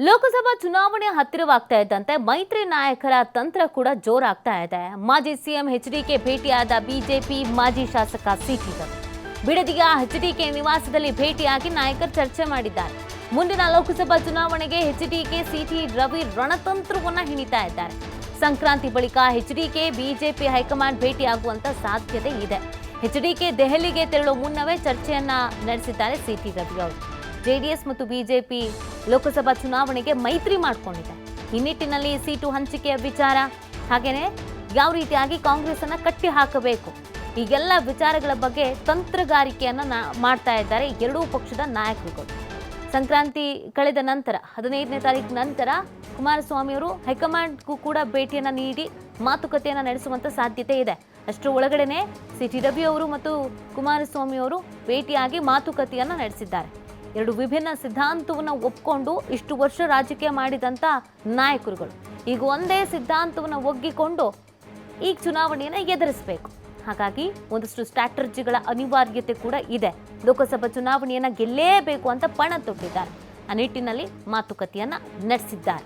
ಲೋಕಸಭಾ ಚುನಾವಣೆ ಹತ್ತಿರವಾಗ್ತಾ ಇದ್ದಂತೆ ಮೈತ್ರಿ ನಾಯಕರ ತಂತ್ರ ಕೂಡ ಜೋರಾಗ್ತಾ ಇದೆ. ಮಾಜಿ ಸಿಎಂ ಎಚ್ಡಿಕೆ ಭೇಟಿಯಾದ ಬಿಜೆಪಿ ಮಾಜಿ ಶಾಸಕ ಸಿಟಿ ರವಿ ಬಿಡದಿಯ ಎಚ್ಡಿಕೆ ನಿವಾಸದಲ್ಲಿ ಭೇಟಿಯಾಗಿ ನಾಯಕರು ಚರ್ಚೆ ಮಾಡಿದ್ದಾರೆ. ಮುಂದಿನ ಲೋಕಸಭಾ ಚುನಾವಣೆಗೆ ಎಚ್ಡಿಕೆ ಸಿಟಿ ರವಿ ರಣತಂತ್ರವನ್ನ ಹಿಡಿತಾ ಇದ್ದಾರೆ. ಸಂಕ್ರಾಂತಿ ಬಳಿಕ ಎಚ್ಡಿಕೆ ಬಿಜೆಪಿ ಹೈಕಮಾಂಡ್ ಭೇಟಿಯಾಗುವಂತ ಸಾಧ್ಯತೆ ಇದೆ. ಎಚ್ಡಿಕೆ ದೆಹಲಿಗೆ ತೆರಳುವ ಮುನ್ನವೇ ಚರ್ಚೆಯನ್ನ ನಡೆಸಿದ್ದಾರೆ ಸಿಟಿ ರವಿ ಅವರು. ಜೆಡಿಎಸ್ ಮತ್ತು ಬಿಜೆಪಿ ಲೋಕಸಭಾ ಚುನಾವಣೆಗೆ ಮೈತ್ರಿ ಮಾಡಿಕೊಂಡಿದೆ. ಈ ನಿಟ್ಟಿನಲ್ಲಿ ಸೀಟು ಹಂಚಿಕೆಯ ವಿಚಾರ, ಹಾಗೇನೆ ಯಾವ ರೀತಿಯಾಗಿ ಕಾಂಗ್ರೆಸ್ ಅನ್ನ ಕಟ್ಟಿ ಹಾಕಬೇಕು, ಈಗೆಲ್ಲ ವಿಚಾರಗಳ ಬಗ್ಗೆ ತಂತ್ರಗಾರಿಕೆಯನ್ನ ಮಾಡ್ತಾ ಇದ್ದಾರೆ ಎರಡೂ ಪಕ್ಷದ ನಾಯಕರುಗಳು. ಸಂಕ್ರಾಂತಿ ಕಳೆದ ನಂತರ 15ನೇ ತಾರೀಕು ನಂತರ ಕುಮಾರಸ್ವಾಮಿ ಅವರು ಹೈಕಮಾಂಡ್ಗೂ ಕೂಡ ಭೇಟಿಯನ್ನ ನೀಡಿ ಮಾತುಕತೆಯನ್ನ ನಡೆಸುವಂತ ಸಾಧ್ಯತೆ ಇದೆ. ಅಷ್ಟರ ಒಳಗಡೆನೆ ಸಿಟಿ ರವಿ ಅವರು ಮತ್ತು ಕುಮಾರಸ್ವಾಮಿ ಅವರು ಭೇಟಿಯಾಗಿ ಮಾತುಕತೆಯನ್ನ ನಡೆಸಿದ್ದಾರೆ. ಎರಡು ವಿಭಿನ್ನ ಸಿದ್ಧಾಂತವನ್ನು ಒಪ್ಪಿಕೊಂಡು ಇಷ್ಟು ವರ್ಷ ರಾಜಕೀಯ ಮಾಡಿದಂಥ ನಾಯಕರುಗಳು ಈಗ ಒಂದೇ ಸಿದ್ಧಾಂತವನ್ನು ಒಗ್ಗಿಕೊಂಡು ಈಗ ಚುನಾವಣೆಯನ್ನು ಎದುರಿಸಬೇಕು. ಹಾಗಾಗಿ ಒಂದಷ್ಟು ಸ್ಟ್ರಾಟಜಿಗಳ ಅನಿವಾರ್ಯತೆ ಕೂಡ ಇದೆ. ಲೋಕಸಭಾ ಚುನಾವಣೆಯನ್ನು ಗೆಲ್ಲೇಬೇಕು ಅಂತ ಪಣ ತೊಟ್ಟಿದ್ದಾರೆ. ಆ ನಿಟ್ಟಿನಲ್ಲಿ ಮಾತುಕತೆಯನ್ನು ನಡೆಸಿದ್ದಾರೆ.